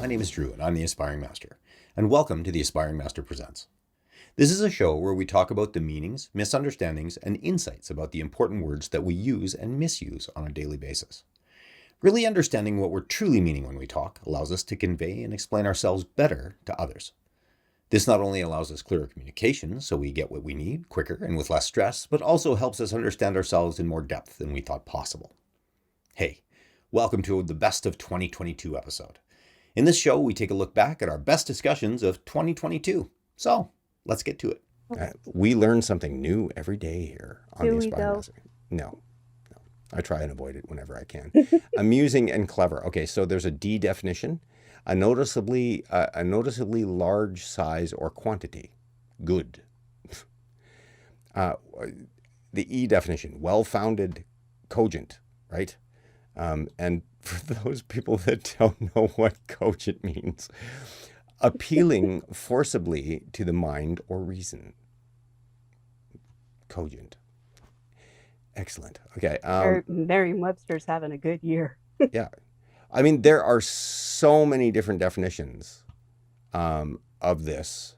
name is Drew, and I'm the Aspiring Master. And welcome to the Aspiring Master Presents. This is a show where we talk about the meanings, misunderstandings, and insights about the important words that we use and misuse on a daily basis. Really understanding what we're truly meaning when we talk allows us to convey and explain ourselves better to others. This not only allows us clearer communication, so we get what we need quicker and with less stress, but also helps us understand ourselves in more depth than we thought possible. Hey, welcome to the Best of 2022 episode. In this show, we take a look back at our best discussions of 2022. So, let's get to it. We learn something new every day here on Do the we, Aspiring though? Master. No. I try and avoid it whenever I can. Amusing and clever. Okay, so there's a D definition. A noticeably large size or quantity. Good. The E definition. Well-founded, cogent, right? And for those people that don't know what cogent means, appealing forcibly to the mind or reason. Cogent. Excellent. Okay. Merriam-Webster's having a good year. Yeah. I mean, there are so many different definitions of this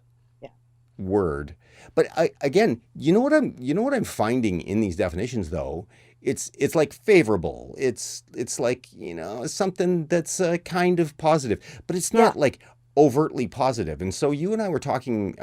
word. But again, you know what I'm finding in these definitions though? It's like favorable. It's like, something that's kind of positive, but it's not like overtly positive. And so you and I were talking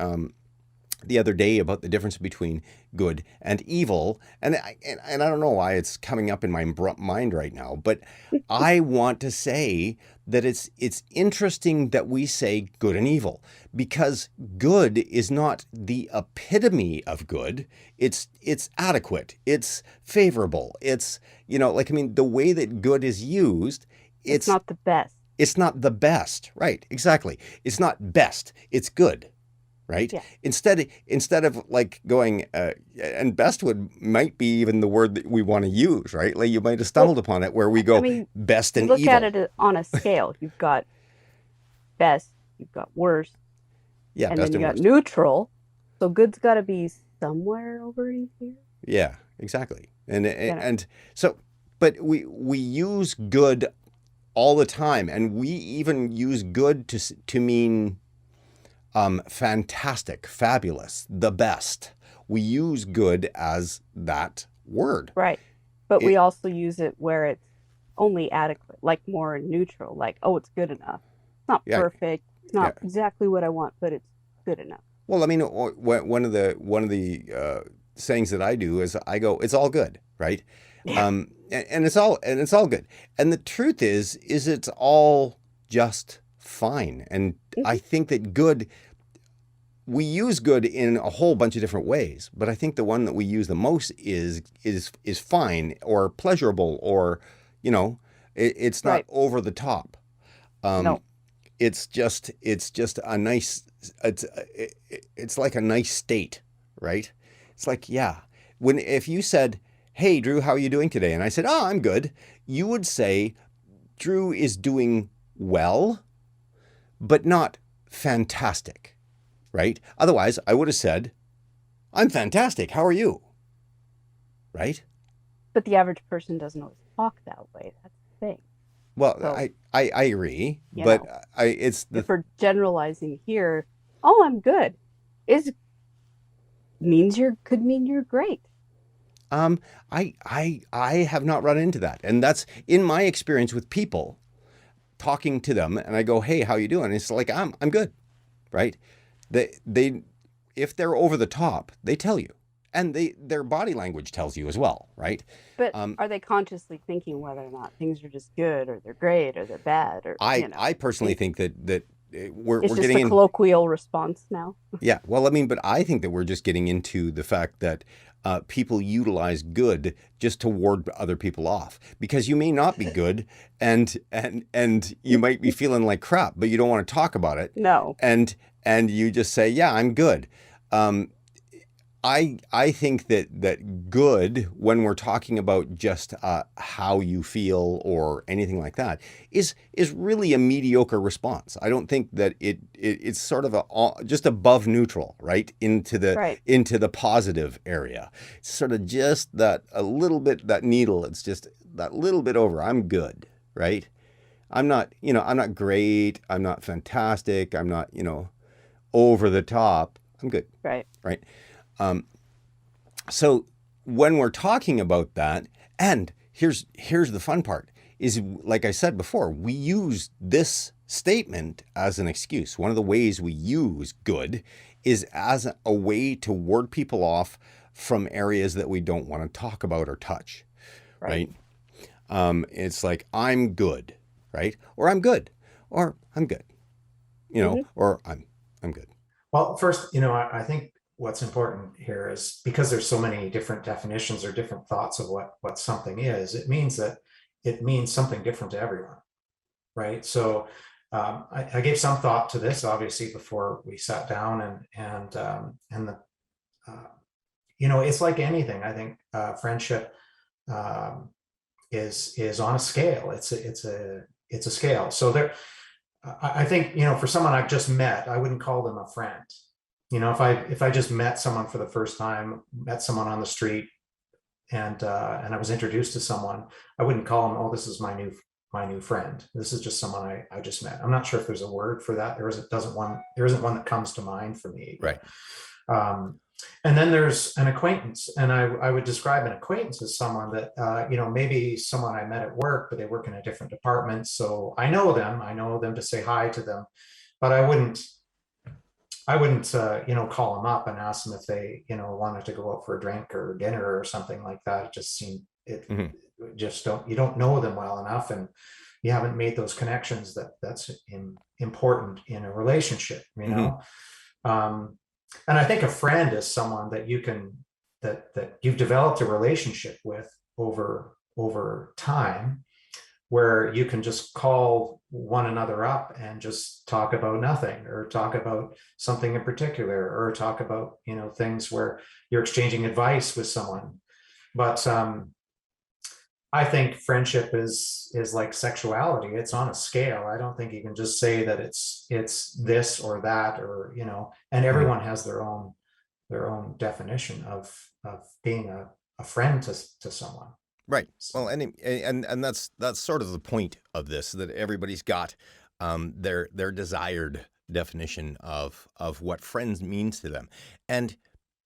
the other day about the difference between good and evil, and I don't know why it's coming up in my mind right now, but I want to say that it's interesting that we say good and evil, because good is not the epitome of good. It's adequate. It's favorable. It's the way that good is used. It's not the best. It's not the best, right? Exactly. It's not best. It's good. Right? Yeah. Instead of like going, and best might be even the word that we want to use, right? Like you might have stumbled upon it where we go best and look evil. at it on a scale. You've got best, you've got worst, Yeah, and best then you and got worst. neutral. So good's got to be somewhere over in here. Yeah, exactly. And so, but we use good all the time, and we even use good to mean fantastic, fabulous, the best. We use good as that word. Right. But we also use it where it's only adequate, like more neutral, like, oh, it's good enough. It's not perfect. It's not exactly what I want, but it's good enough. Well, I mean, one of the sayings that I do is I go, it's all good, right? Yeah. And it's all good. And the truth is it's all just fine. And I think that good, we use good in a whole bunch of different ways, but I think the one that we use the most is fine or pleasurable, or it's not over the top. No. It's just a nice. It's like a nice state, right? It's like, if you said, "Hey, Drew, how are you doing today?" and I said, "Oh, I'm good," you would say, "Drew is doing well, but not fantastic." Right? Otherwise, I would have said, "I'm fantastic. How are you?" Right? But the average person doesn't always talk that way. That's the thing. Well, So, I agree, but it's if we're generalizing here, "Oh, I'm good," could mean you're great. I have not run into that, and that's in my experience with people talking to them, and I go, "Hey, how you doing?" And it's like, I'm good, right? They if they're over the top, they tell you, and their body language tells you as well, right? But are they consciously thinking whether or not things are just good, or they're great, or they're bad, or I personally think that we're it's getting just a colloquial response now. Yeah, well, I mean, but I think that we're just getting into the fact that people utilize good just to ward other people off, because you may not be good, and you might be feeling like crap, but you don't want to talk about it. No. And you just say, "Yeah, I'm good." I think that good, when we're talking about just how you feel or anything like that, is really a mediocre response. I don't think that it's sort of just above neutral, right, into the positive area. It's sort of just that a little bit, that needle. It's just that little bit over. I'm good, right? I'm not, I'm not great. I'm not fantastic. I'm not, over the top. I'm good. Right. Right. Um, so when we're talking about that, and here's the fun part is, like I said before, we use this statement as an excuse. One of the ways we use good is as a way to ward people off from areas that we don't want to talk about or touch, right? It's like, I'm good, right? Or I'm good, or I'm good, or I'm good. Well, first, I think what's important here is because there's so many different definitions or different thoughts of what something is, it means something different to everyone, right? So I gave some thought to this, obviously, before we sat down, and the it's like anything. I think friendship is on a scale. It's a scale. So there, I think, for someone I've just met, I wouldn't call them a friend. If I just met someone for the first time, met someone on the street, and I was introduced to someone, I wouldn't call them, oh, this is my new friend. This is just someone I just met. I'm not sure if there's a word for that. There isn't one that comes to mind for me. Right. And then there's an acquaintance, and I would describe an acquaintance as someone that maybe someone I met at work, but they work in a different department, so I know them to say hi to them, but I wouldn't call them up and ask them if they wanted to go out for a drink or dinner or something like that. It just seemed you don't know them well enough, and you haven't made those connections that's important in a relationship, and I think a friend is someone that that you've developed a relationship with over time, where you can just call one another up and just talk about nothing, or talk about something in particular, or talk about things where you're exchanging advice with someone. But I think friendship is like sexuality. It's on a scale. I don't think you can just say that it's this or that, or and everyone has their own definition of being a friend to someone. Right. Well, and that's sort of the point of this, that everybody's got their desired definition of what friends means to them. And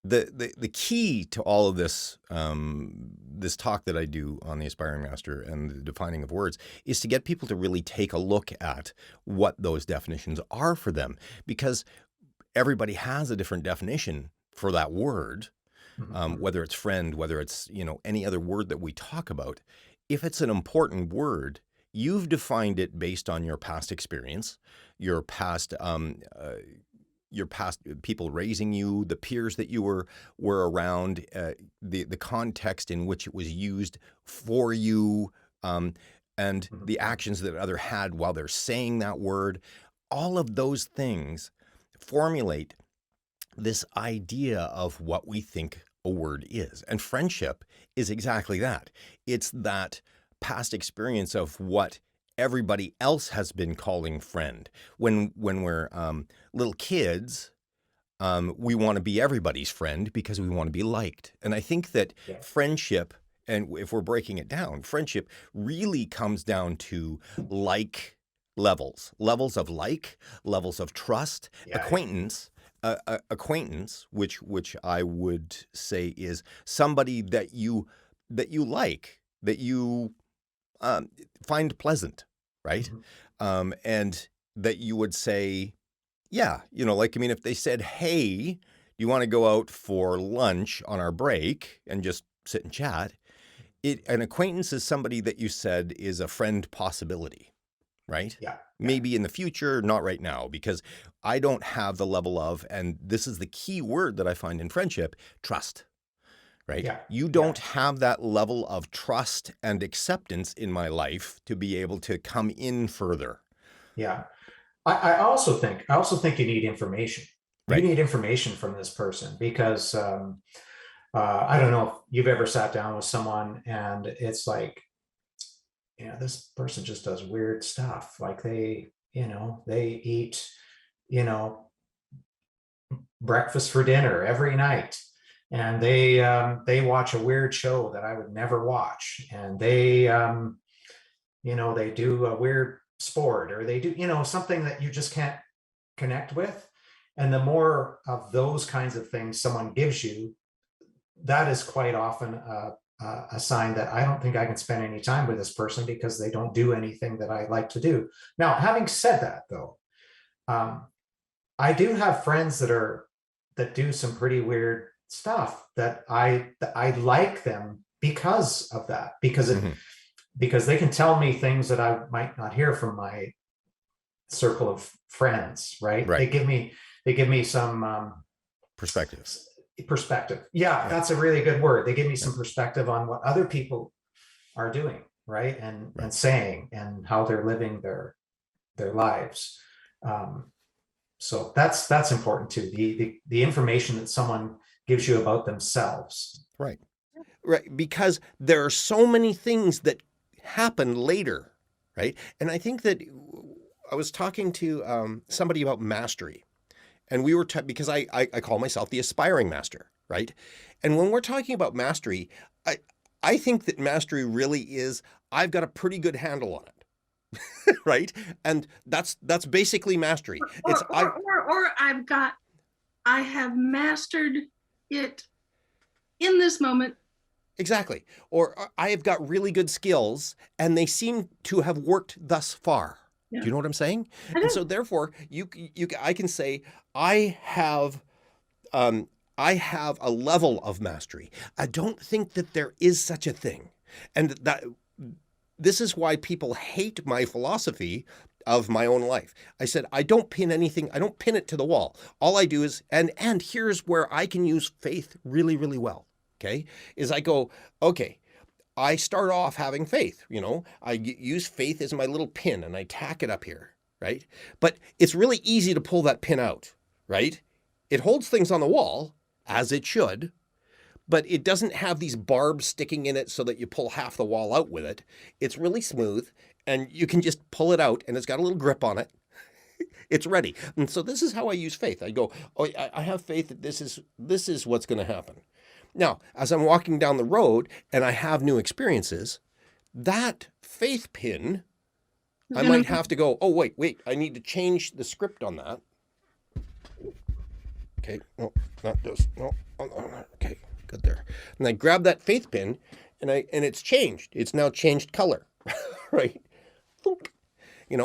the key to all of this this talk that I do on the Aspiring Master and the defining of words is to get people to really take a look at what those definitions are for them, because everybody has a different definition for that word. Whether it's friend, whether it's any other word that we talk about. If it's an important word, you've defined it based on your past experience, your past people raising you, the peers that you were around, the context in which it was used for you, and the actions that other had while they're saying that word. All of those things formulate this idea of what we think a word is. And friendship is exactly that. It's that past experience of what everybody else has been calling friend. When we're little kids, we want to be everybody's friend because we want to be liked. And I think that friendship, and if we're breaking it down, friendship really comes down to like levels of like, levels of trust, acquaintance. Acquaintance, which I would say is somebody that you like, that you find pleasant, right? And that you would say, yeah, if they said, hey, do you want to go out for lunch on our break and just sit and chat? An acquaintance is somebody that you said is a friend possibility, right? Yeah. Maybe in the future, not right now, because I don't have the level of, and this is the key word that I find in friendship, trust, right? Yeah. You don't have that level of trust and acceptance in my life to be able to come in further. Yeah. I also think you need information. Right. You need information from this person, because I don't know if you've ever sat down with someone and it's like, this person just does weird stuff. Like they eat, breakfast for dinner every night, and they watch a weird show that I would never watch, and they do a weird sport, or they do, something that you just can't connect with. And the more of those kinds of things someone gives you, that is quite often a sign that I don't think I can spend any time with this person because they don't do anything that I like to do. Now, having said that, though, I do have friends that do some pretty weird stuff that I like them because of that, because they can tell me things that I might not hear from my circle of friends, right? They give me some perspective. Yeah, that's a really good word. They give me some perspective on what other people are doing, right? And saying, and how they're living their lives. So that's important too. The information that someone gives you about themselves. Right. Because there are so many things that happen later, right? And I think that I was talking to somebody about mastery, and we were because I call myself the aspiring master, right? And when we're talking about mastery, I think that mastery really is, I've got a pretty good handle on it. Right? And that's basically mastery. I have mastered it in this moment. Exactly. Or I have got really good skills and they seem to have worked thus far. Yeah. Do you know what I'm saying? And so therefore I can say I have a level of mastery. I don't think that there is such a thing. And that this is why people hate my philosophy of my own life. I said, I don't pin anything. I don't pin it to the wall. All I do is, and here's where I can use faith really, really well. Okay. Is I go, okay, I start off having faith, I use faith as my little pin and I tack it up here. Right. But it's really easy to pull that pin out. Right. It holds things on the wall as it should, but it doesn't have these barbs sticking in it so that you pull half the wall out with it. It's really smooth and you can just pull it out and it's got a little grip on it. It's ready. And so this is how I use faith. I go, oh, I have faith that this is what's going to happen. Now, as I'm walking down the road and I have new experiences, that faith pin, I might have to go, oh, wait, I need to change the script on that. Okay, no, not this. No, okay. Good there. And I grab that faith pin and it's changed. It's now changed color, right?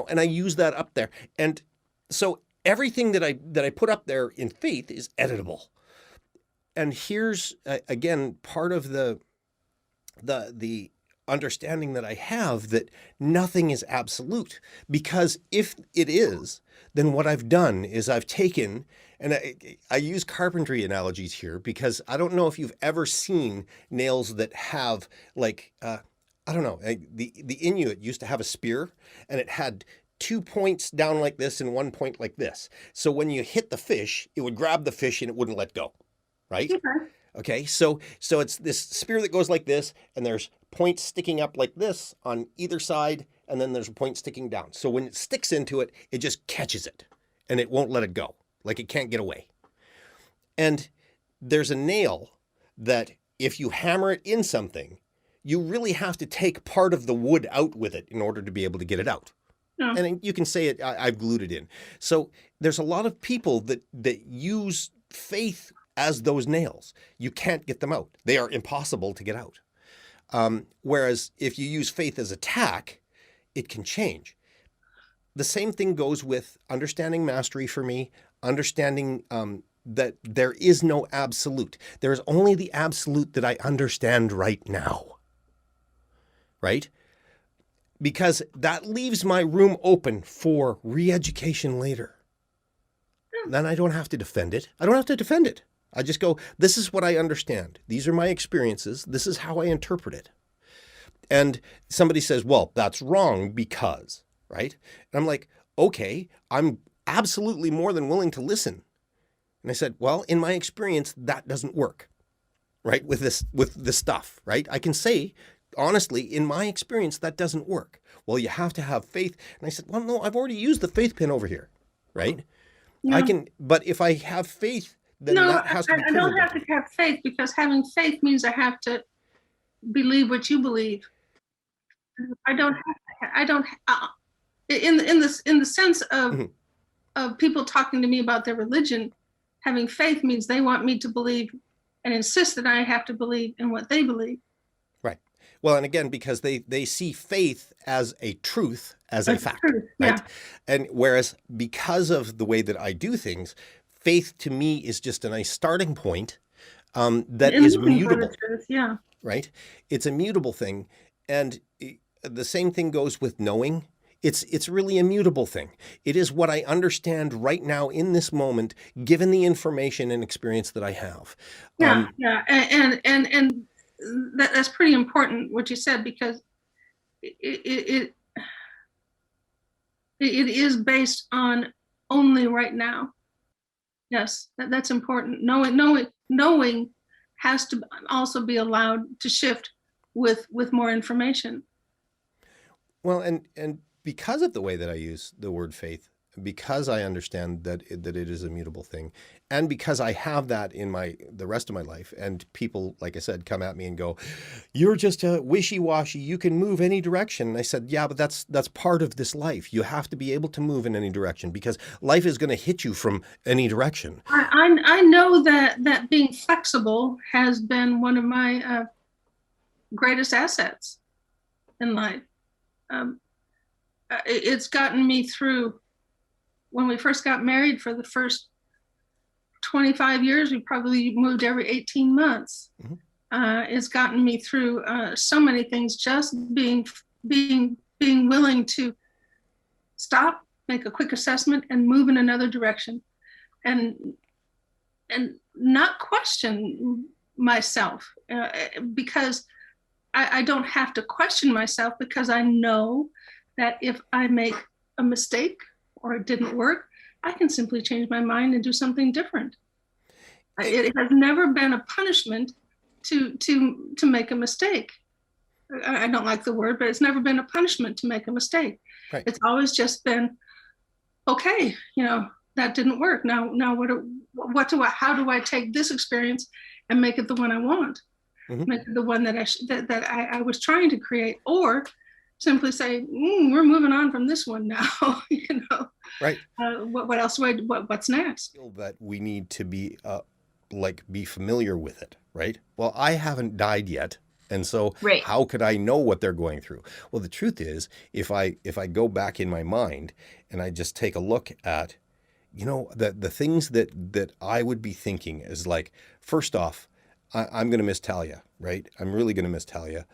And I use that up there. And so everything that I put up there in faith is editable. And here's again part of the understanding that I have that nothing is absolute, because if it is, then what I've done is I've taken, and I use carpentry analogies here because I don't know if you've ever seen nails that have like, I don't know, the Inuit used to have a spear and it had 2 points down like this and 1 point like this. So when you hit the fish, it would grab the fish and it wouldn't let go, right? Okay, so it's this spear that goes like this and there's points sticking up like this on either side and then there's a point sticking down. So when it sticks into it, it just catches it and it won't let it go. Like it can't get away. And there's a nail that if you hammer it in something, you really have to take part of the wood out with it in order to be able to get it out. No. And you can say it, I've glued it in. So there's a lot of people that use faith as those nails. You can't get them out. They are impossible to get out. Whereas if you use faith as a tack, it can change. The same thing goes with understanding mastery for me, understanding that there is no absolute. There is only the absolute that I understand right now, right? Because that leaves my room open for re-education later. Then I don't have to defend it. I just go, this is what I understand. These are my experiences. This is how I interpret it. And somebody says, well, that's wrong because, right? And I'm like, okay, I'm absolutely more than willing to listen. And I said, well, in my experience, that doesn't work, right? With this stuff, right? I can say, honestly, in my experience, that doesn't work. Well, you have to have faith. And I said, well, no, I've already used the faith pin over here, right? No. I can, but if I have faith, then that has to be I don't have to have faith, because having faith means I have to believe what you believe. in the sense of Mhm. of people talking to me about their religion. Having faith means they want me to believe and insist that I have to believe in what they believe. Right. Well, and again, because they see faith as a truth, as a That's fact, true. right? Yeah. And whereas because of the way that I do things, faith to me is just a nice starting point that And is looking for the mutable, truth. Yeah. right? It's a mutable thing. And the same thing goes with knowing. It's really a mutable thing. It is what I understand right now in this moment, given the information and experience that I have. Yeah. Yeah. And that's pretty important what you said, because it is based on only right now. Yes, that's important. Knowing has to also be allowed to shift with more information. Well, and because of the way that I use the word faith, because I understand that it is a mutable thing, and because I have that in the rest of my life, and people, like I said, come at me and go, "You're just a wishy-washy. You can move any direction." And I said, "Yeah, but that's part of this life. You have to be able to move in any direction because life is going to hit you from any direction." I know that being flexible has been one of my greatest assets in life. It's gotten me through. When we first got married, for the first 25 years, we probably moved every 18 months. Mm-hmm. It's gotten me through so many things, just being willing to stop, make a quick assessment, and move in another direction, and not question myself, because I don't have to question myself, because I know that if I make a mistake or it didn't work, I can simply change my mind and do something different. It has never been a punishment to make a mistake. I don't like the word, but it's never been a punishment to make a mistake. Right. It's always just been, okay, that didn't work. Now how do I take this experience and make it the one I want? Mm-hmm. Make it the one that I was trying to create, or simply say, we're moving on from this one now. Right. What else what's next? That we need to be be familiar with it, right? Well, I haven't died yet, and so right. How could I know what they're going through? Well, the truth is, if I go back in my mind and I just take a look at, the things that I would be thinking is like, first off, I'm going to miss Talia, right? I'm really going to miss Talia.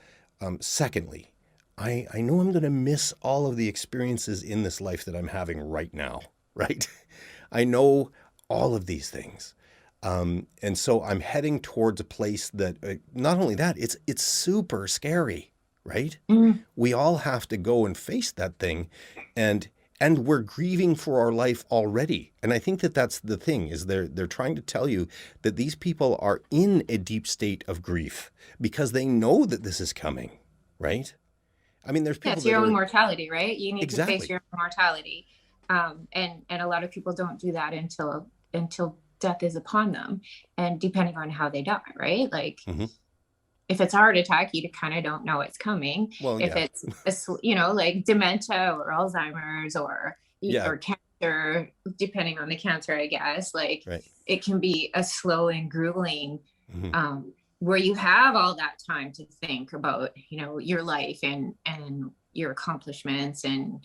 Secondly, I know I'm going to miss all of the experiences in this life that I'm having right now, right? I know all of these things. And so I'm heading towards a place that, not only that, it's super scary, right? Mm. We all have to go and face that thing, and we're grieving for our life already. And I think that that's the thing, is they're trying to tell you that these people are in a deep state of grief because they know that this is coming, right? I mean, there's people. It's your own mortality, right? You need exactly. to face your own mortality, and a lot of people don't do that until death is upon them, and depending on how they die, right? Like, mm-hmm. If it's a heart attack, you kind of don't know it's coming. Well, if it's like dementia or Alzheimer's or cancer, depending on the cancer, I guess, like right. It can be a slow and grueling. Mm-hmm. Where you have all that time to think about, your life and your accomplishments and,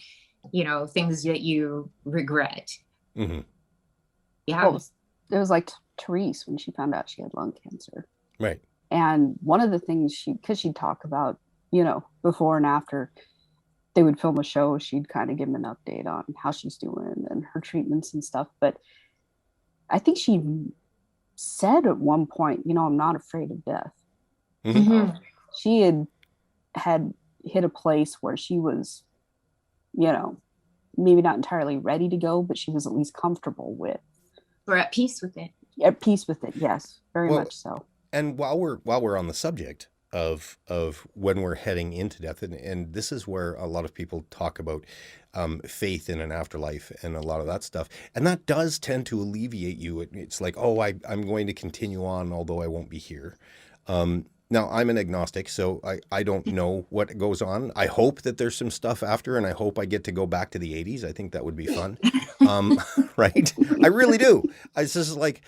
things that you regret. Mm-hmm. Yeah. Well, it was like Therese when she found out she had lung cancer. Right. And one of the things because she'd talk about, before and after they would film a show, she'd kind of give them an update on how she's doing and her treatments and stuff. But I think she said at one point, I'm not afraid of death. Mm-hmm. She had hit a place where she was, maybe not entirely ready to go, but she was at least comfortable with. Or at peace with it. At peace with it, yes, very much so. And while we're on the subject of when we're heading into death, and this is where a lot of people talk about faith in an afterlife and a lot of that stuff, and that does tend to alleviate you. It's like, I'm going to continue on although I won't be here. Now, I'm an agnostic, so I don't know what goes on. I hope that there's some stuff after, and I hope I get to go back to the 80s. I think that would be fun. Right? I really do. It's just like,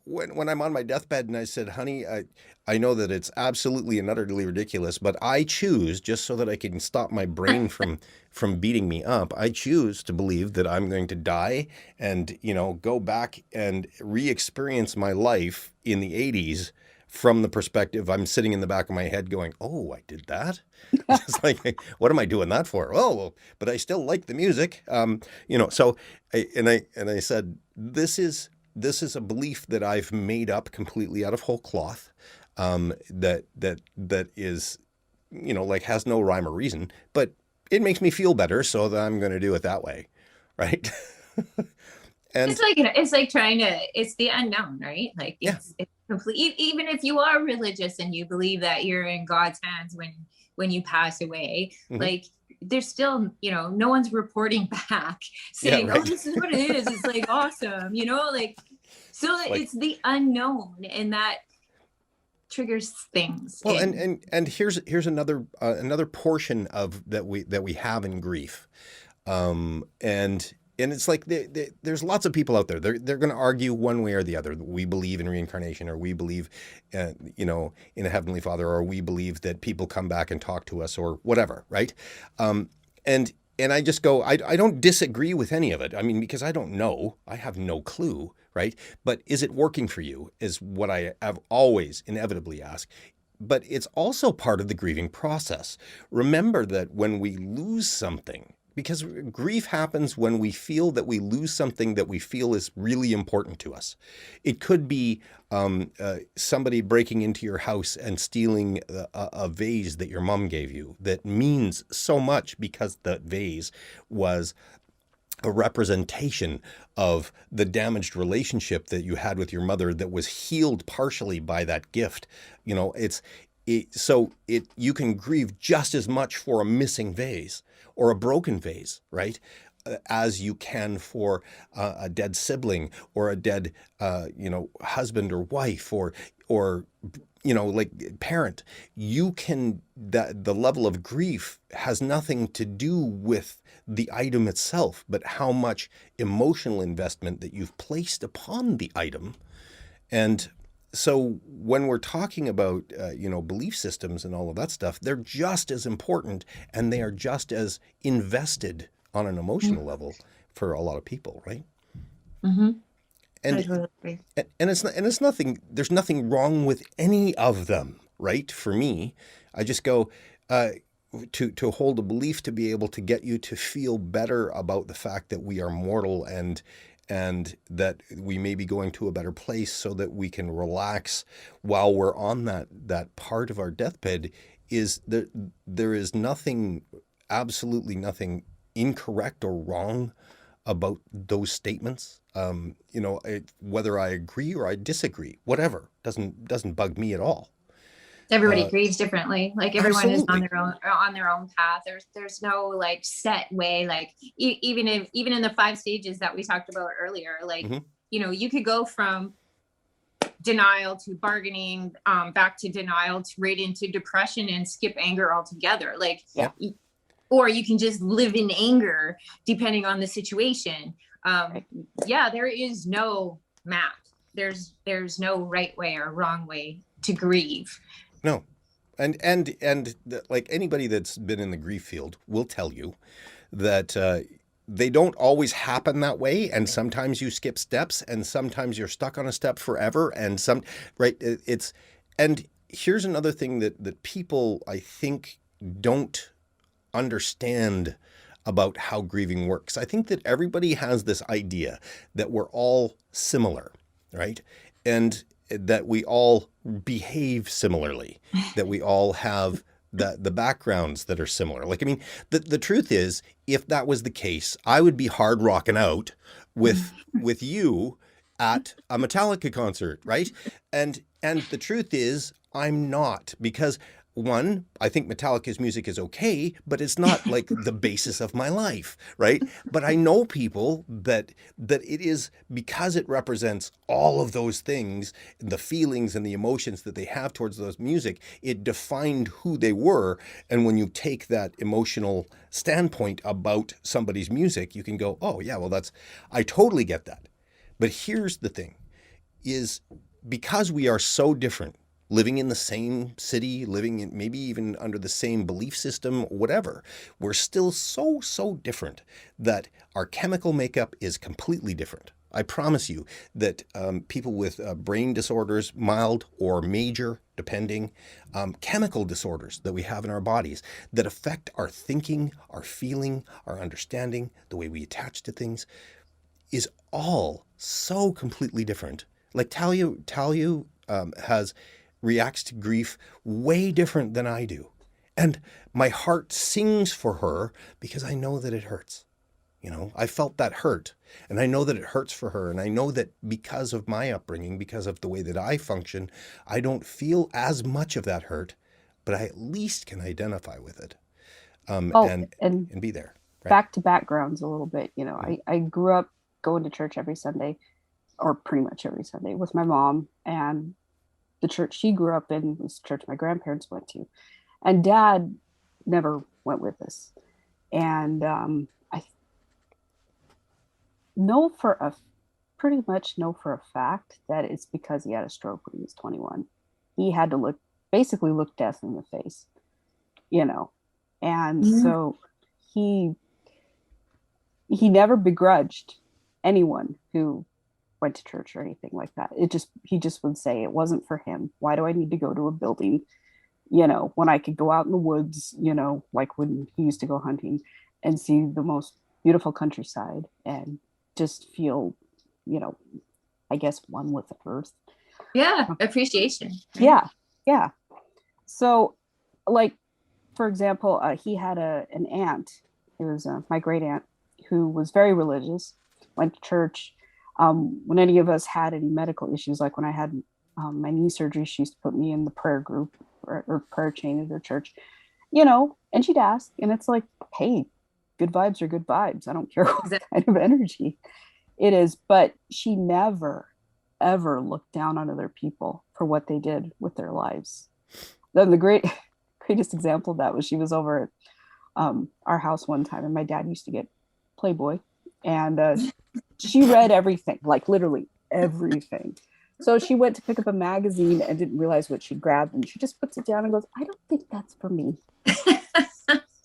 when I'm on my deathbed and I said, honey, I know that it's absolutely and utterly ridiculous, but I choose, just so that I can stop my brain from beating me up, I choose to believe that I'm going to die and, go back and re-experience my life in the 80s from the perspective, I'm sitting in the back of my head going, oh, I did that? It's like, what am I doing that for? Oh, well, but I still like the music. So I said, this is a belief that I've made up completely out of whole cloth, that is, like, has no rhyme or reason, but it makes me feel better, so that I'm going to do it that way. Right. And it's like trying to, it's the unknown, right? Like it's complete, even if you are religious and you believe that you're in God's hands when you pass away, like there's still, no one's reporting back saying, oh, this is what it is. It's like, awesome. So it's the unknown, and that triggers things. Well, and here's another portion of that we have in grief. And it's like there's lots of people out there. They're going to argue one way or the other. We believe in reincarnation, or we believe, in a Heavenly Father, or we believe that people come back and talk to us, or whatever, right? And I just go, I don't disagree with any of it. I mean, because I don't know. I have no clue, right? But is it working for you is what I have always inevitably asked. But it's also part of the grieving process. Remember that when we lose something, because grief happens when we feel that we lose something that we feel is really important to us. It could be somebody breaking into your house and stealing a vase that your mom gave you that means so much, because that vase was a representation of the damaged relationship that you had with your mother that was healed partially by that gift. You can grieve just as much for a missing vase or a broken vase, right, as you can for a dead sibling or a dead, husband or wife or like parent. You can, the level of grief has nothing to do with the item itself, but how much emotional investment that you've placed upon the item. And so when we're talking about, belief systems and all of that stuff, they're just as important, and they are just as invested on an emotional level for a lot of people, right? Mm-hmm. And I totally agree. And it's nothing. There's nothing wrong with any of them, right? For me, I just go to hold a belief to be able to get you to feel better about the fact that we are mortal, and that we may be going to a better place, so that we can relax while we're on that part of our deathbed. There is nothing, absolutely nothing incorrect or wrong about those statements. Whether I agree or I disagree, whatever, doesn't bug me at all. Everybody grieves differently. Like everyone absolutely. is on their own path. There's no like set way. Like even in the 5 stages that we talked about earlier, like you could go from denial to bargaining, back to denial, to right into depression, and skip anger altogether. Like, or you can just live in anger depending on the situation. There is no map. There's no right way or wrong way to grieve. No. And like anybody that's been in the grief field will tell you that they don't always happen that way, and sometimes you skip steps, and sometimes you're stuck on a step forever, and and here's another thing that people, I think, don't understand about how grieving works. I think that everybody has this idea that we're all similar, right? And that we all behave similarly, that we all have the backgrounds that are similar. Like, I mean, the truth is, if that was the case, I would be hard rocking out with you at a Metallica concert, right? And the truth is, I'm not, because one, I think Metallica's music is okay, but it's not like the basis of my life, right? But I know people that it is, because it represents all of those things, the feelings and the emotions that they have towards those music, it defined who they were. And when you take that emotional standpoint about somebody's music, you can go, oh yeah, well I totally get that. But here's the thing, is because we are so different, living in the same city, living in maybe even under the same belief system, whatever, we're still so different that our chemical makeup is completely different. I promise you that people with brain disorders, mild or major, depending, chemical disorders that we have in our bodies that affect our thinking, our feeling, our understanding, the way we attach to things, is all so completely different. Like Talia reacts to grief way different than I do. And my heart sings for her because I know that it hurts. I felt that hurt, and I know that it hurts for her. And I know that because of my upbringing, because of the way that I function, I don't feel as much of that hurt, but I at least can identify with it, and be there. Right? Back to backgrounds a little bit. I grew up going to church every Sunday, or pretty much every Sunday, with my mom, and the church she grew up in was the church my grandparents went to, and Dad never went with us. And I pretty much know for a fact that it's because he had a stroke when he was 21. He had to basically look death in the face, and so he never begrudged anyone who went to church or anything like that. He just would say it wasn't for him. Why do I need to go to a building, when I could go out in the woods, like when he used to go hunting and see the most beautiful countryside and just feel, I guess, one with the earth. Yeah, appreciation. Right? Yeah. So, like, for example, he had an aunt. It was my great aunt, who was very religious, went to church. When any of us had any medical issues, like when I had my knee surgery, she used to put me in the prayer group or prayer chain at her church, and she'd ask, and it's like, hey, good vibes are good vibes. I don't care what kind of energy it is, but she never, ever looked down on other people for what they did with their lives. Then the greatest example of that was she was over at our house one time, and my dad used to get Playboy, and she read everything, like literally everything. So she went to pick up a magazine and didn't realize what she grabbed, and she just puts it down and goes, I don't think that's for me.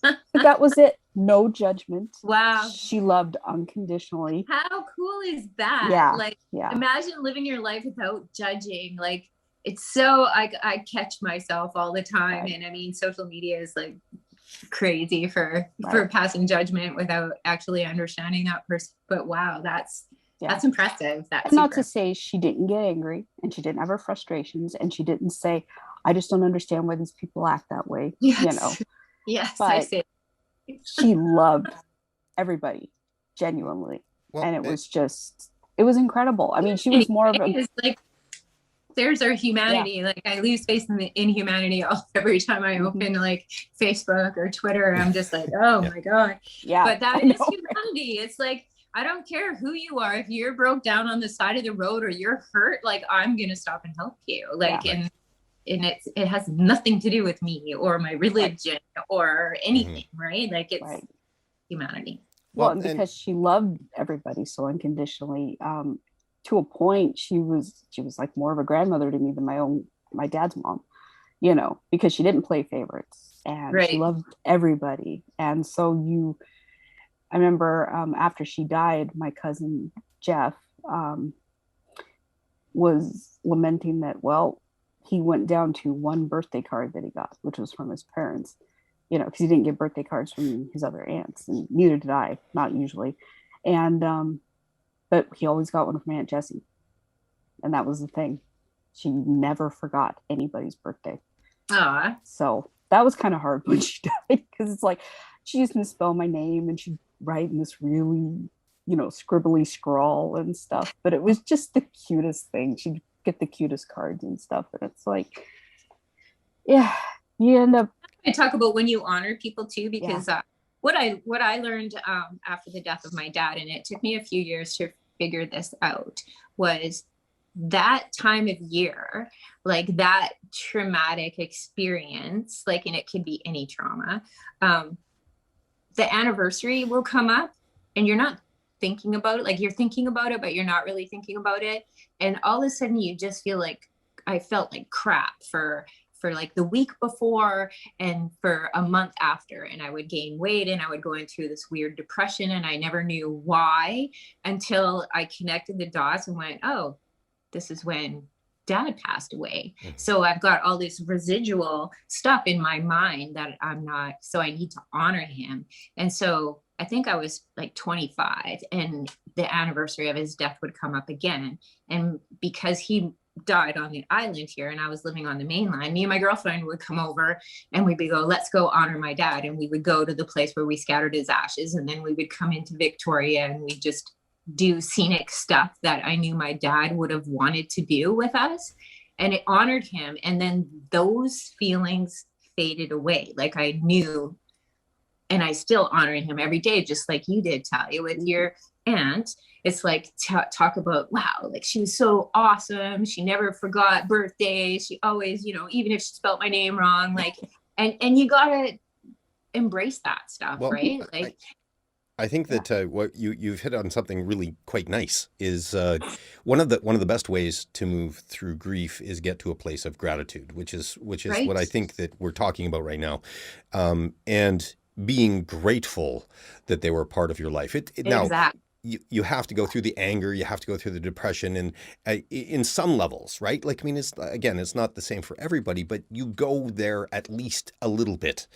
But that was it. No judgment. Wow. She loved unconditionally. How cool is that? Yeah. Imagine living your life without judging. Like, it's so, I catch myself all the time. Right. And I mean, social media is like crazy for passing judgment without actually understanding that person. But wow, that's impressive. That's not to say she didn't get angry, and she didn't have her frustrations, and she didn't say, I just don't understand why these people act that way. Yes. Yes, but I see. She loved everybody genuinely. Well, and it was incredible. I mean, she was more of a like, there's our humanity. Yeah. Like, I lose faith in the inhumanity every time I open like Facebook or Twitter. I'm just like, oh my God. Yeah. But that is humanity. It's like, I don't care who you are. If you're broke down on the side of the road or you're hurt, like, I'm going to stop and help you. Like, and it has nothing to do with me or my religion or anything, right? Like, it's humanity. Well, and because she loved everybody so unconditionally, to a point, she was like more of a grandmother to me than my dad's mom, because she didn't play favorites, and she loved everybody. And so I remember after she died, my cousin Jeff was lamenting that, well, he went down to one birthday card that he got, which was from his parents, because he didn't get birthday cards from his other aunts, and neither did I, not usually. And, but he always got one from Aunt Jessie. And that was the thing. She never forgot anybody's birthday. Aww. So that was kind of hard when she died, because it's like, she used to misspell my name, and she'd write in this really, scribbly scrawl and stuff. But it was just the cutest thing. She'd get the cutest cards and stuff, and it's like, yeah, you end up, I talk about when you honor people too, because what I learned after the death of my dad, and it took me a few years to figure this out, was that time of year, like that traumatic experience, like, and it could be any trauma, the anniversary will come up and you're not thinking about it. Like, you're thinking about it, but you're not really thinking about it. And all of a sudden you just feel like, I felt like crap for like the week before and for a month after, and I would gain weight and I would go into this weird depression, and I never knew why until I connected the dots and went, oh, this is when dad passed away. So I've got all this residual stuff in my mind that so I need to honor him. And so I think I was like 25, and the anniversary of his death would come up again. And because he died on the island here and I was living on the mainland, me and my girlfriend would come over and we'd go, let's go honor my dad. And we would go to the place where we scattered his ashes. And then we would come into Victoria and we just do scenic stuff that I knew my dad would have wanted to do with us. And it honored him. And then those feelings faded away. Like, I knew, and I still honor him every day, just like you did, Talia, with your aunt. It's like, talk about, wow, like, she was so awesome. She never forgot birthdays. She always, even if she spelled my name wrong, like, and you gotta embrace that stuff, right? Like, I think that what you've hit on something really quite nice is one of the best ways to move through grief is get to a place of gratitude, which is right. What I think that we're talking about right now, and being grateful that they were part of your life. Now, you have to go through the anger, you have to go through the depression, and in some levels, right? Like, I mean, it's not the same for everybody, but you go there at least a little bit.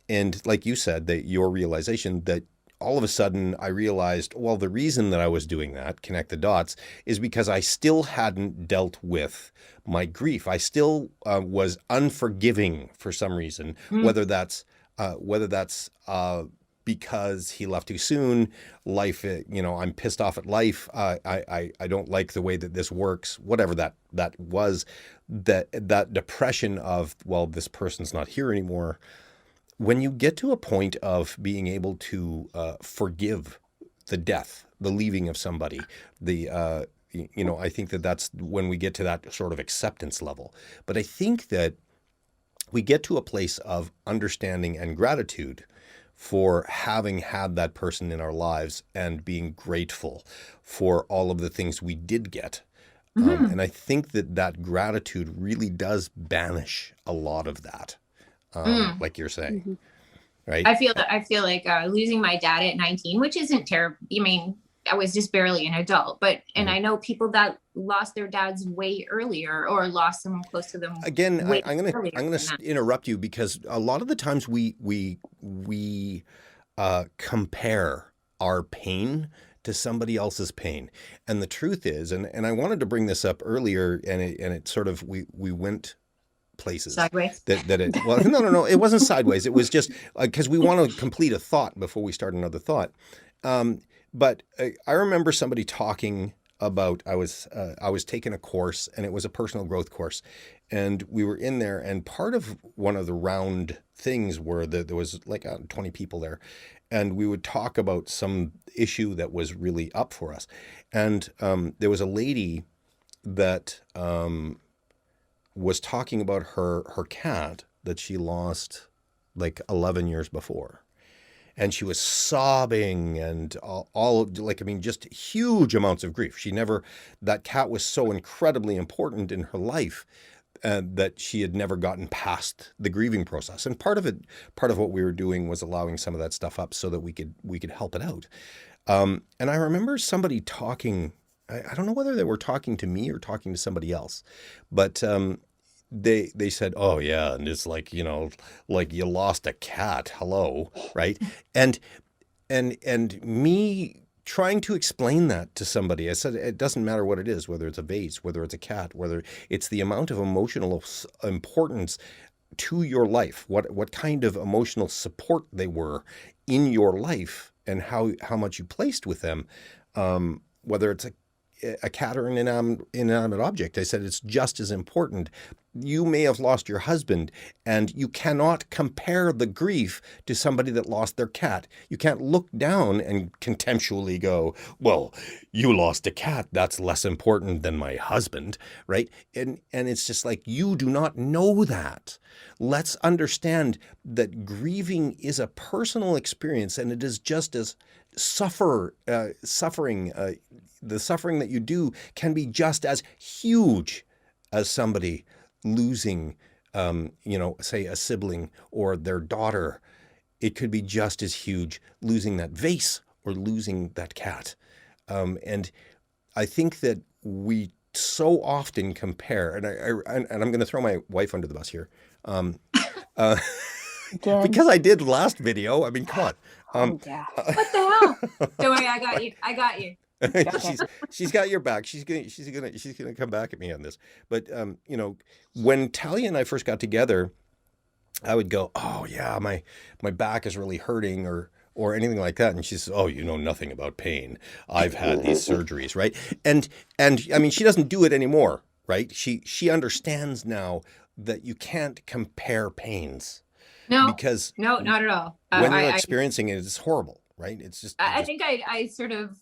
And like you said, that your realization that all of a sudden I realized, well, the reason that I was doing that, connect the dots, is because I still hadn't dealt with my grief. I still was unforgiving for some reason, whether that's because he left too soon, life, I'm pissed off at life. I don't like the way that this works, whatever that was, that depression of, well, this person's not here anymore. When you get to a point of being able to forgive the death, the leaving of somebody, I think that's when we get to that sort of acceptance level. But I think that we get to a place of understanding and gratitude for having had that person in our lives and being grateful for all of the things we did get. And I think that gratitude really does banish a lot of that. Like you're saying, right? I feel like losing my dad at 19, which isn't terrible. I mean, I was just barely an adult, and I know people that lost their dads way earlier or lost someone close to them. Again, I'm gonna interrupt you, because a lot of the times we compare our pain to somebody else's pain, and the truth is, and I wanted to bring this up earlier, and it sort of we went places sideways no, it wasn't sideways. It was just because we want to complete a thought before we start another thought. But I remember somebody talking about, I was taking a course, and it was a personal growth course, and we were in there, and part of one of the round things were that there was like 20 people there, and we would talk about some issue that was really up for us. And there was a lady that was talking about her cat that she lost like 11 years before. And she was sobbing and all just huge amounts of grief. That cat was so incredibly important in her life that she had never gotten past the grieving process. And part of what we were doing was allowing some of that stuff up so that we could help it out. And I remember somebody talking, I don't know whether they were talking to me or talking to somebody else, but they said, oh yeah, and it's like, like you lost a cat, hello, right? And me trying to explain that to somebody, I said, it doesn't matter what it is, whether it's a vase, whether it's a cat, whether it's the amount of emotional importance to your life, what kind of emotional support they were in your life, and how much you placed with them, whether it's a cat or an inanimate object. I said it's just as important. You may have lost your husband, and you cannot compare the grief to somebody that lost their cat. You can't look down and contemptually go, well, you lost a cat. That's less important than my husband, right? And it's just like, you do not know that. Let's understand that grieving is a personal experience, and it is just as suffering. The suffering that you do can be just as huge as somebody losing, say a sibling or their daughter. It could be just as huge losing that vase or losing that cat. And I think that we so often compare, and I'm going to throw my wife under the bus here, because I did last video. I mean, come on. Yeah. What the hell? Don't worry, I got you. I got you. She's got your back. She's gonna come back at me on this. But when Talia and I first got together, I would go, oh yeah, my back is really hurting or anything like that, and she says, oh, you know nothing about pain. I've had these surgeries, right? And I mean, she doesn't do it anymore, right? She understands now that you can't compare pains. No, because no, not at all. When you're experiencing it, it's horrible, right? It's just. I think I sort of.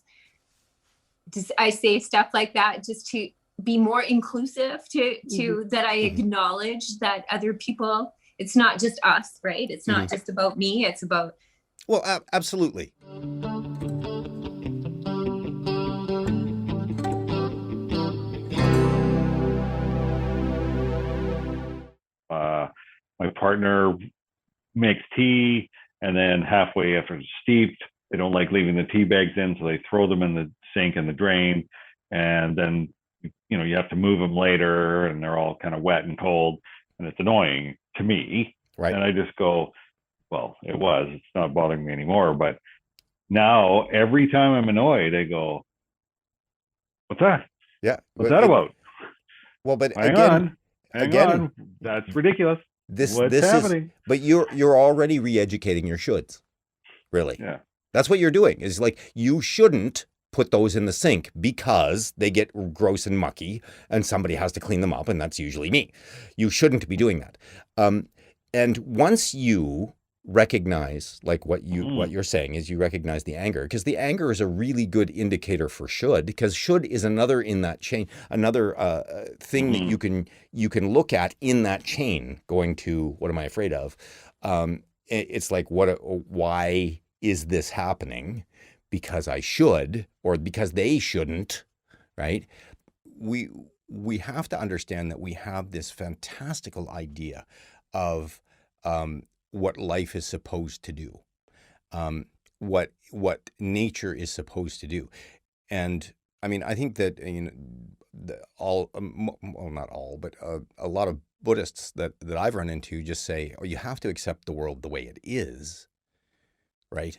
I say stuff like that just to be more inclusive to that I acknowledge that other people, it's not just us, right? It's not just about me. It's about. Well, absolutely. My partner makes tea, and then halfway after it's steeped, they don't like leaving the tea bags in, so they throw them in the sink and the drain, and then you have to move them later, and they're all kind of wet and cold, and it's annoying to me. Right. And I just go, well, it's not bothering me anymore. But now every time I'm annoyed, I go, what's that? Yeah. What's that about? Well, but hang on. That's ridiculous. What's happening? But you're already re-educating your shoulds. Really. Yeah. That's what you're doing. Is like, you shouldn't put those in the sink because they get gross and mucky and somebody has to clean them up, and that's usually me. You shouldn't be doing that. And once you recognize, like what you're saying is, you recognize the anger, because the anger is a really good indicator for should, because should is another in that chain, another thing that you can look at in that chain, going to what am I afraid of? It's like, why is this happening? Because I should, or because they shouldn't, right? We have to understand that we have this fantastical idea of what life is supposed to do, what nature is supposed to do. And I mean, I think that not all, but a lot of Buddhists that I've run into just say, oh, you have to accept the world the way it is, right?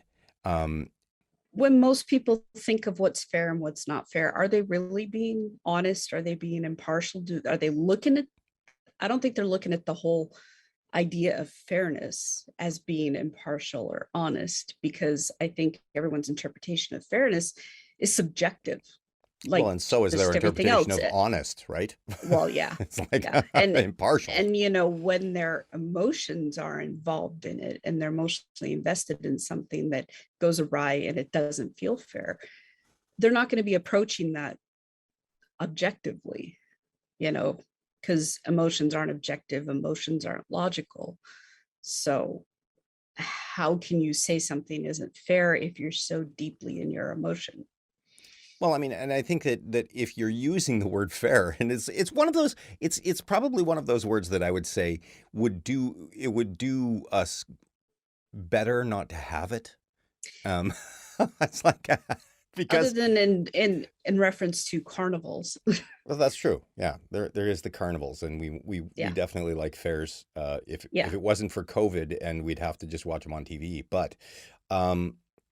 When most people think of what's fair and what's not fair, are they really being honest? Are they being impartial? Are they looking at, I don't think they're looking at the whole idea of fairness as being impartial or honest, because I think everyone's interpretation of fairness is subjective. Like, well, and so is their interpretation of honest, right? Well, yeah. It's like, yeah. And impartial. And when their emotions are involved in it and they're emotionally invested in something that goes awry and it doesn't feel fair, they're not going to be approaching that objectively, because emotions aren't objective, emotions aren't logical. So how can you say something isn't fair if you're so deeply in your emotion? Well, I mean, and I think that if you're using the word fair, and it's one of those, it's probably one of those words that I would say would do us better not to have it. It's like, because other than in reference to carnivals. Well, that's true. Yeah, there is the carnivals, and we definitely like fairs. If it wasn't for COVID, and we'd have to just watch them on TV, but.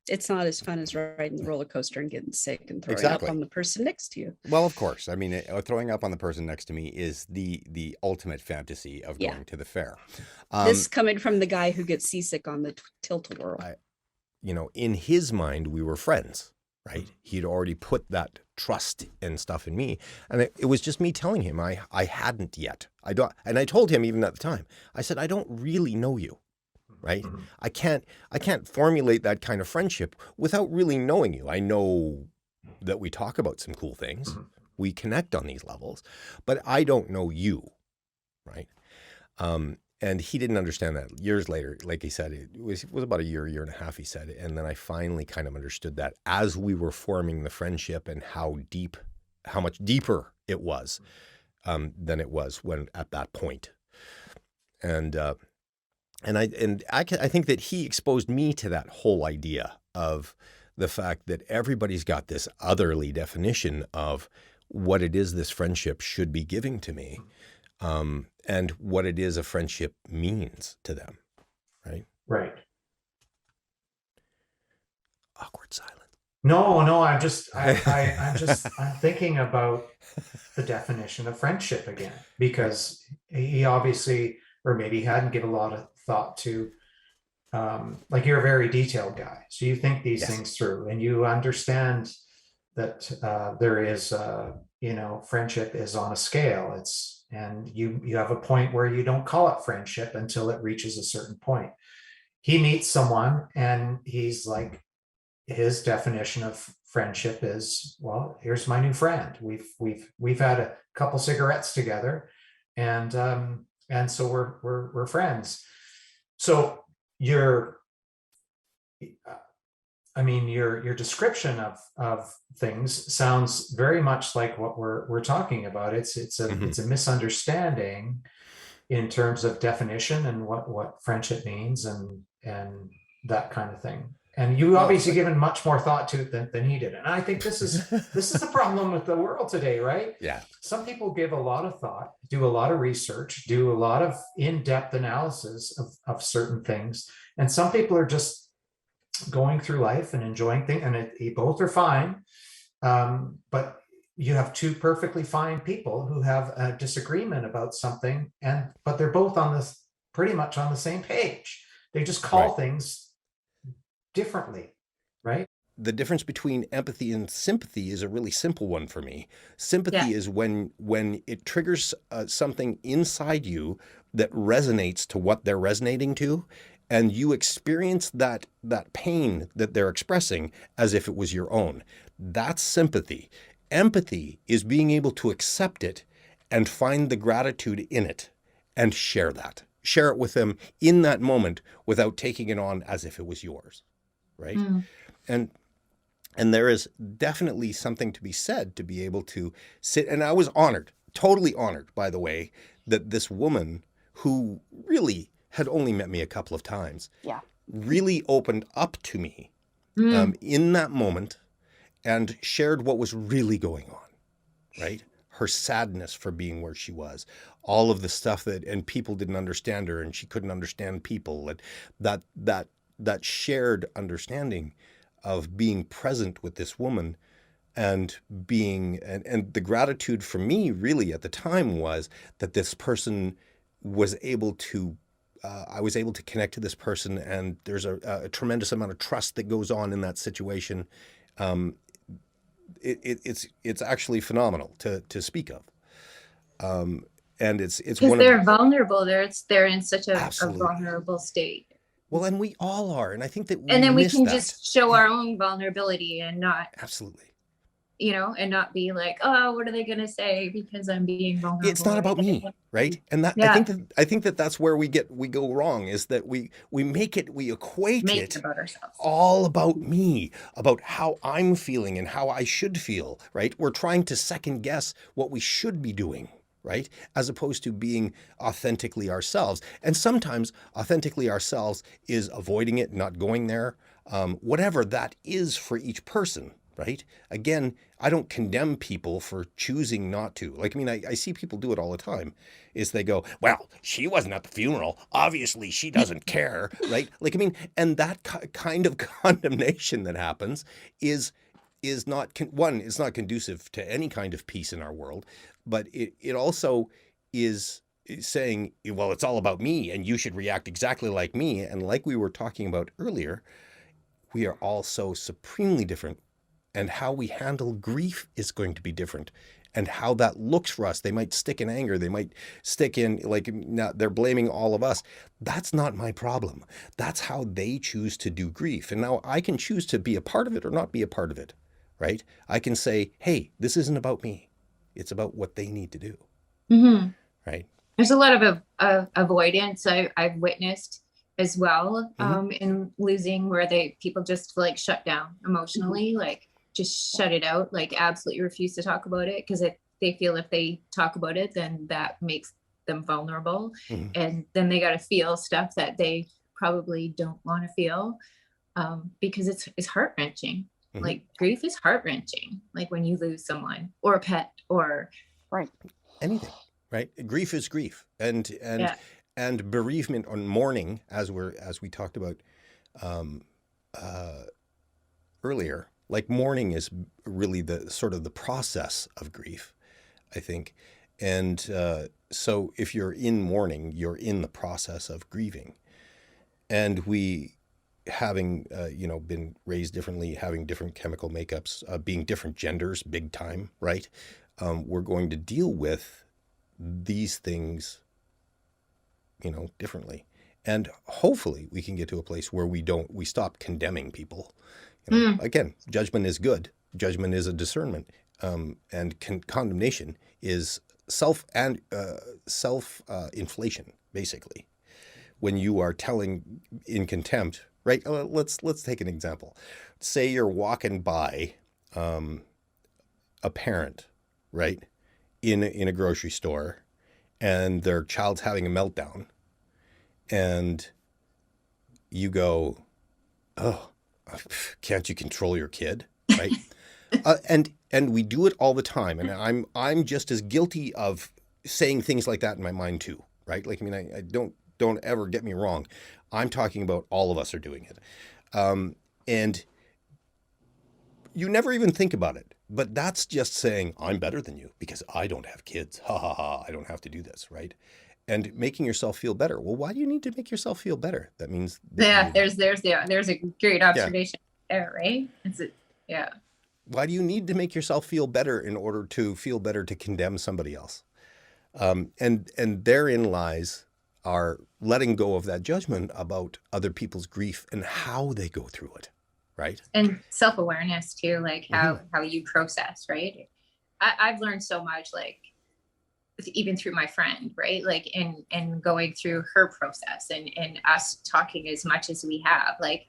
It's not as fun as riding the roller coaster and getting sick and throwing up on the person next to you. Well, of course. I mean, throwing up on the person next to me is the ultimate fantasy of going to the fair. This coming from the guy who gets seasick on the tilt-a-whirl. In his mind, we were friends. right? He'd already put that trust and stuff in me. And it was just me telling him I hadn't yet. I don't, and I told him even at the time, I said, I don't really know you, right? I can't formulate that kind of friendship without really knowing you. I know that we talk about some cool things. We connect on these levels, but I don't know you, right? And he didn't understand that. Years later, like he said, it was about a year and a half, he said. And then I finally kind of understood that as we were forming the friendship and how much deeper it was than it was when at that point. And I think that he exposed me to that whole idea of the fact that everybody's got this otherly definition of what it is this friendship should be giving to me. And what it is a friendship means to them, right? Right. Awkward silence. No, I'm thinking about the definition of friendship again, because he obviously, or maybe he hadn't given a lot of thought to, like, you're a very detailed guy. So you think these things through, and you understand that there is, friendship is on a scale. And you have a point where you don't call it friendship until it reaches a certain point. He meets someone and he's like, his definition of friendship is, well, here's my new friend. We've had a couple cigarettes together, and so we're friends. So your description of things sounds very much like what we're talking about. It's a misunderstanding in terms of definition and what friendship means and that kind of thing. And you obviously given much more thought to it than he did. And I think this is the problem with the world today, right? Yeah. Some people give a lot of thought, do a lot of research, do a lot of in-depth analysis of certain things, and some people are just going through life and enjoying things, and both are fine. But you have two perfectly fine people who have a disagreement about something, but they're both pretty much on the same page. They just call things differently, right? The difference between empathy and sympathy is a really simple one for me. Sympathy is when it triggers something inside you that resonates to what they're resonating to, and you experience that pain that they're expressing as if it was your own. That's sympathy. Empathy is being able to accept it and find the gratitude in it and share that. Share it with them in that moment without taking it on as if it was yours, right? And there is definitely something to be said to be able to sit, and I was honored, totally honored, by the way, that this woman who really had only met me a couple of times, really opened up to me in that moment and shared what was really going on, right? Her sadness for being where she was, all of the stuff and people didn't understand her and she couldn't understand people. And that shared understanding of being present with this woman and and the gratitude for me really at the time was that this person was able to I was able to connect to this person, and there's a tremendous amount of trust that goes on in that situation. It's actually phenomenal to speak of, and it's because they're vulnerable. They're in such a vulnerable state. Well, and we all are, and I think that and then we can just show our own vulnerability and not absolutely. And not be like, oh, what are they going to say because I'm being vulnerable? It's not about me, right? And that I think that that's where we go wrong, is that we equate it about ourselves. All about me, about how I'm feeling and how I should feel, right? We're trying to second guess what we should be doing, right? As opposed to being authentically ourselves. And sometimes authentically ourselves is avoiding it, not going there, whatever that is for each person. Right? Again, I don't condemn people for choosing not to. Like, I mean, I see people do it all the time, is they go, well, she wasn't at the funeral. Obviously, she doesn't care, right? Like, I mean, and that kind of condemnation that happens is not, it's not conducive to any kind of peace in our world, but it also is saying, well, it's all about me and you should react exactly like me. And like we were talking about earlier, we are all so supremely different. and how we handle grief is going to be different. And how that looks for us. They might stick in anger. They might stick in, like, they're blaming all of us. That's not my problem. That's how they choose to do grief. And now I can choose to be a part of it or not be a part of it, right? I can say, hey, this isn't about me. It's about what they need to do, right? There's a lot of avoidance I've witnessed as well in losing, where people just like shut down emotionally, like just shut it out, like absolutely refuse to talk about it because they feel if they talk about it, then that makes them vulnerable. And then they got to feel stuff that they probably don't want to feel because it's heart-wrenching. Like grief is heart-wrenching, like when you lose someone or a pet or anything, right? Grief is grief. And bereavement or mourning, as we talked about earlier, like mourning is really the sort of the process of grief, I think. And so if you're in mourning, you're in the process of grieving. And we, having been raised differently, having different chemical makeups, being different genders, big time, right? We're going to deal with these things, differently. And hopefully we can get to a place where we stop condemning people. Again, judgment is good. Judgment is a discernment. And condemnation is self-inflation, basically. When you are telling in contempt, right? Let's take an example. Say you're walking by a parent, right, in a grocery store, and their child's having a meltdown, and you go, "Oh, can't you control your kid?" Right? And we do it all the time, and I'm just as guilty of saying things like that in my mind too, right? Like, I mean, I don't ever get me wrong. I'm talking about all of us are doing it, and you never even think about it. But that's just saying I'm better than you because I don't have kids. Ha ha ha! I don't have to do this, right? And making yourself feel better. Well, why do you need to make yourself feel better? That means there's a great observation there, right? Why do you need to make yourself feel better in order to feel better to condemn somebody else? And therein lies our letting go of that judgment about other people's grief and how they go through it, right? And self-awareness too, like how you process, right? I've learned so much, like even through my friend, right? Like and going through her process and us talking as much as we have, like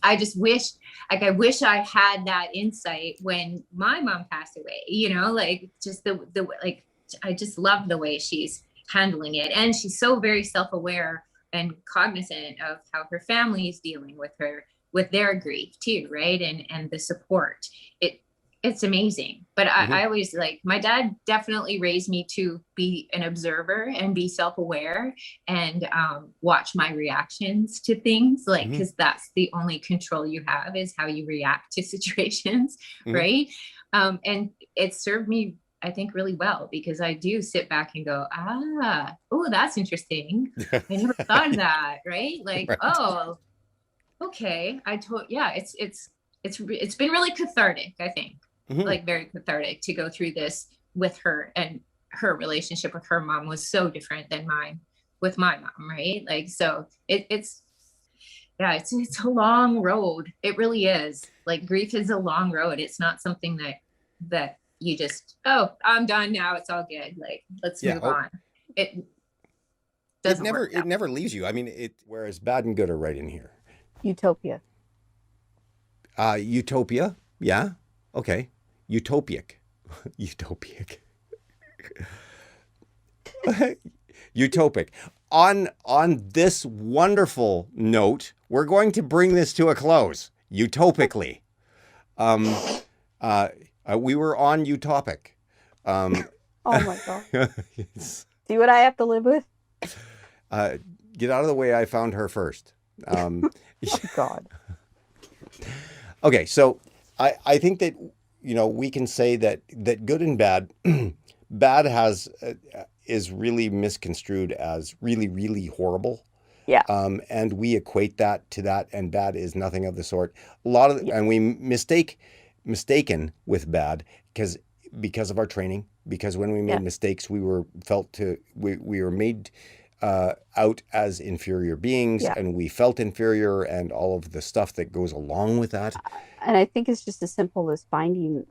I just wish, like, I wish I had that insight when my mom passed away, like just the like, I just love the way she's handling it. And she's so very self-aware and cognizant of how her family is dealing with their grief too. Right. And the support, it's amazing. But I always, like, my dad definitely raised me to be an observer and be self-aware and watch my reactions to things, like, because that's the only control you have is how you react to situations. Right. And it served me, I think, really well, because I do sit back and go, oh, that's interesting. I never thought of that. Right. Like, right. Oh, okay. It's been really cathartic, I think. Like very cathartic to go through this with her, and her relationship with her mom was so different than mine with my mom, right? Like, so it's a long road. It really is. Like, grief is a long road. It's not something that you just, oh, I'm done now, it's all good, like, let's move on. It never leaves you. I mean, whereas bad and good are right in here. Utopia. Utopia, yeah, okay. Utopic. Utopic. On this wonderful note, we're going to bring this to a close. Utopically. We were on utopic. Oh my God. See what I have to live with? Get out of the way. I found her first. Oh God. Okay, so I think that, we can say that good and bad, bad is really misconstrued as really, really horrible. Yeah. And we equate that to that, and bad is nothing of the sort. A lot of, Yeah. and we mistaken with bad because of our training. Because when we made Yeah. mistakes, we were made out as inferior beings, Yeah. and we felt inferior, and all of the stuff that goes along with that. And I think it's just as simple as finding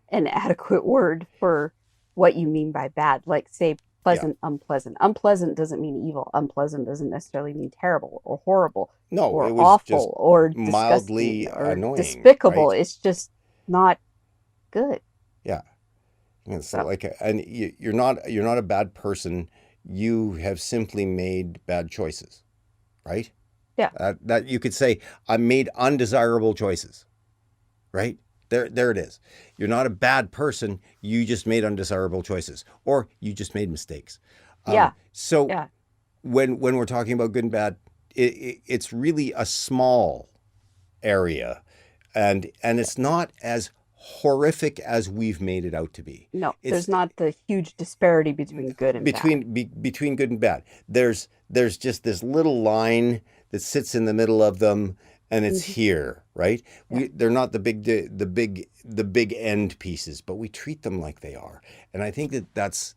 an adequate word for what you mean by bad. Like, say, pleasant, unpleasant. Unpleasant doesn't mean evil. Unpleasant doesn't necessarily mean terrible or horrible No, or it was awful just or mildly disgusting or annoying, despicable. right? It's just not good. Yeah. And so, So, like, and you're not a bad person. You have simply made bad choices, right? yeah. That you could say, I made undesirable choices, right? There it is. You're not a bad person. You just made undesirable choices, or you just made mistakes. Yeah. So Yeah. when we're talking about good and bad, it's really a small area, and it's not as horrific as we've made it out to be. No, It's there's not the huge disparity between good and bad. between good and bad. There's just this little line that sits in the middle of them, and it's Mhm. here, right? Yeah. They're not the big end pieces, but we treat them like they are. And I think that's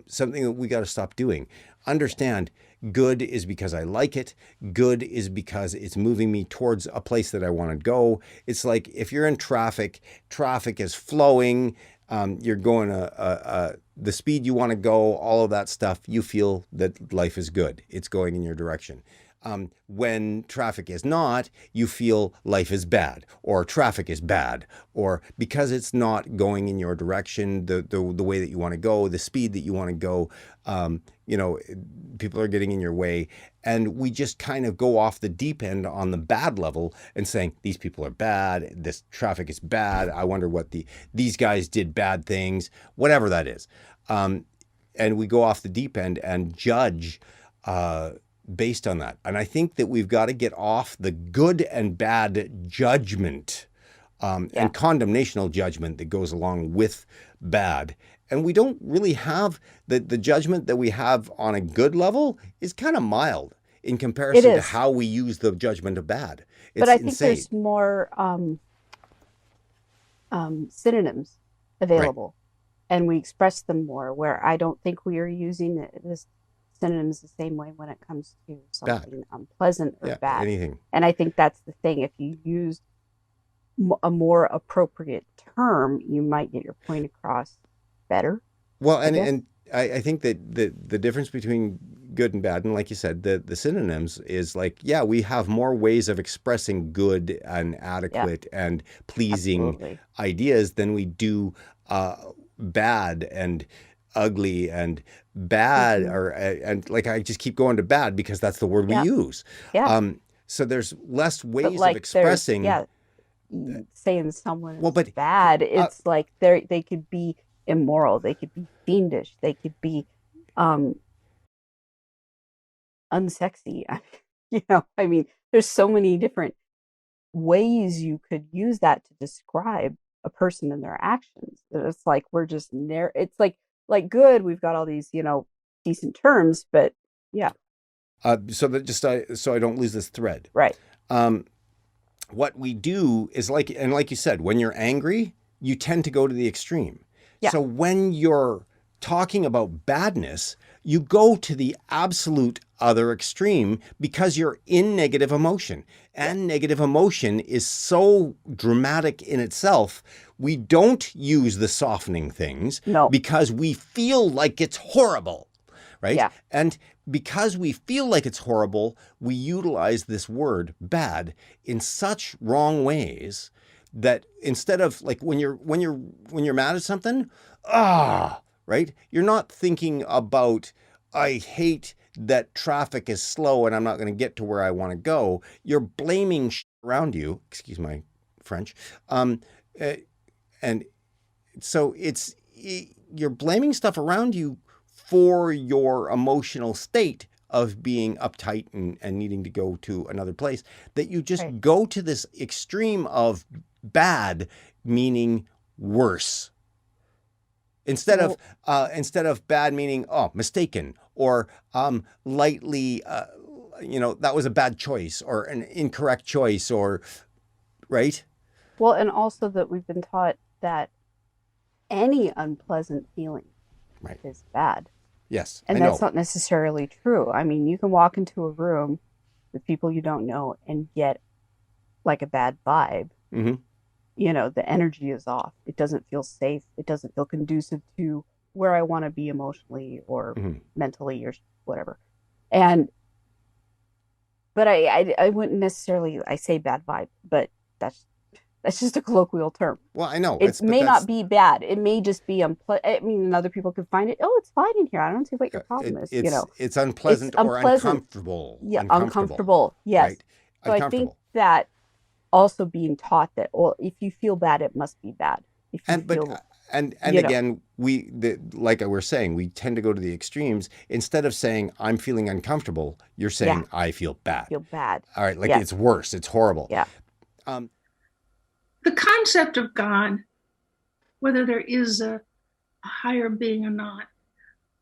something that we got to stop doing. Understand, good is because I like it. Good is because it's moving me towards a place that I want to go. It's like if you're in traffic is flowing, you're going the speed you want to go, all of that stuff, you feel that life is good. It's going in your direction. When traffic is not, you feel life is bad, or traffic is bad, or because it's not going in your direction, the way that you want to go, the speed that you want to go, people are getting in your way. And we just kind of go off the deep end on the bad level and saying, these people are bad, this traffic is bad, I wonder what these guys did bad things, whatever that is. And we go off the deep end and judge based on that. And I think that we've got to get off the good and bad judgment and condemnational judgment that goes along with bad. And we don't really have the judgment that we have on a good level is kind of mild in comparison to how we use the judgment of bad. It's but I think insane. there's more synonyms available, and we express them more, where I don't think we are using this synonyms the same way when it comes to something unpleasant or bad. Anything. And I think that's the thing. If you use a more appropriate term, you might get your point across better. Well, and I think that the difference between good and bad, and like you said, the synonyms is like, we have more ways of expressing good and adequate and pleasing ideas than we do bad and ugly and bad, and like I just keep going to bad because that's the word we use. So there's less ways of expressing. Saying someone is bad, it's like they could be immoral, they could be fiendish, they could be unsexy. I mean, there's so many different ways you could use that to describe a person and their actions. It's like we're just it's like good, we've got all these decent terms, but so that just so I don't lose this thread, right. What we do is like you said, when you're angry, you tend to go to the extreme. So when you're talking about badness, you go to the absolute other extreme because you're in negative emotion. And negative emotion is so dramatic in itself. We don't use the softening things because we feel like it's horrible, right? Yeah. And because we feel like it's horrible, we utilize this word bad in such wrong ways that instead of like when you're mad at something, right? You're not thinking about, I hate that traffic is slow and I'm not going to get to where I want to go. You're blaming around you, excuse my French. And so you're blaming stuff around you for your emotional state of being uptight and needing to go to another place, that you just go to this extreme of bad, meaning worse. Instead of bad meaning mistaken or lightly that was a bad choice or an incorrect choice, or right. Well, and also that we've been taught that any unpleasant feeling is bad. Yes, and that's not necessarily true. I mean, you can walk into a room with people you don't know and get like a bad vibe. Mm-hmm. The energy is off. It doesn't feel safe. It doesn't feel conducive to where I want to be emotionally or mentally or whatever. But I wouldn't necessarily, I say bad vibe, but that's just a colloquial term. Well, I know. It may not be bad. It may just be I mean, other people could find it. Oh, it's fine in here. I don't see what your problem is. It's unpleasant or uncomfortable. Yeah, uncomfortable. Yes. Right? So I think that also being taught that, well, if you feel bad, it must be bad. And again, like we're saying, we tend to go to the extremes. Instead of saying I'm feeling uncomfortable, you're saying I feel bad. Feel bad. All right, it's worse. It's horrible. Yeah. The concept of God, whether there is a higher being or not,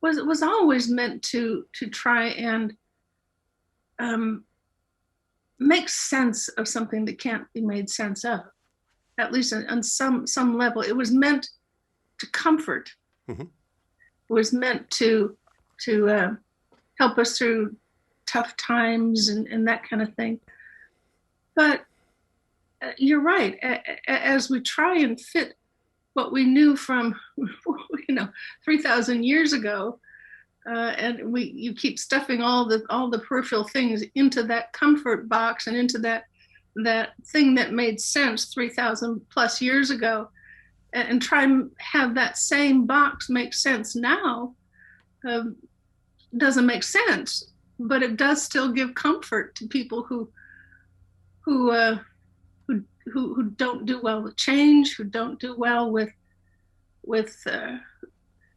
was always meant to try and make sense of something that can't be made sense of. At least on some level, it was meant to comfort. Mm-hmm. It was meant to help us through tough times and that kind of thing. But you're right. As we try and fit what we knew from 3,000 years ago, and you keep stuffing all the peripheral things into that comfort box and into that thing that made sense 3,000 plus years ago, and try and have that same box make sense now, doesn't make sense. But it does still give comfort to people who don't do well with change, who don't do well with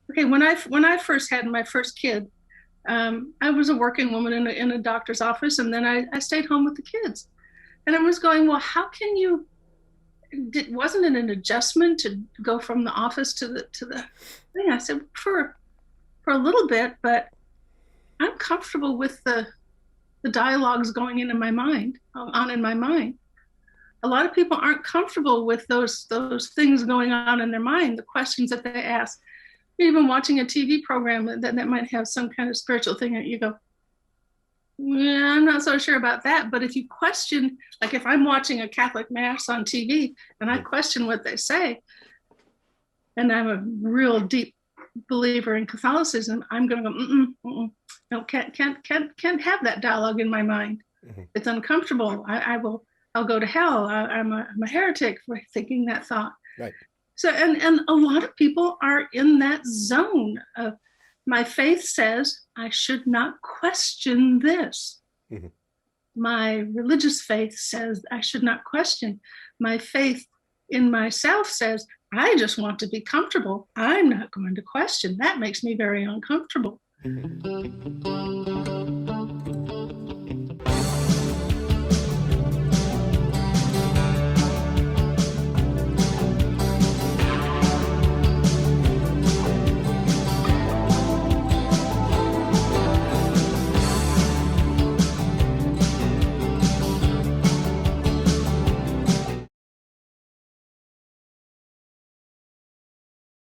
okay, when I first had my first kid, I was a working woman in a doctor's office, and then I stayed home with the kids. And I was going, well, how can you? Wasn't it an adjustment to go from the office to the thing? I said for a little bit, but I'm comfortable with the dialogues going in my mind. A lot of people aren't comfortable with those things going on in their mind, the questions that they ask. Even watching a TV program that might have some kind of spiritual thing, and you go, yeah, I'm not so sure about that. But if you question, like if I'm watching a Catholic Mass on TV and I question what they say, and I'm a real deep believer in Catholicism, I'm going to go, no, can't have that dialogue in my mind. Mm-hmm. It's uncomfortable. I'll go to hell. I'm a heretic for thinking that thought. Right. So, and a lot of people are in that zone of, my faith says I should not question this. Mm-hmm. My religious faith says I should not question. My faith in myself says I just want to be comfortable. I'm not going to question. That makes me very uncomfortable. Mm-hmm.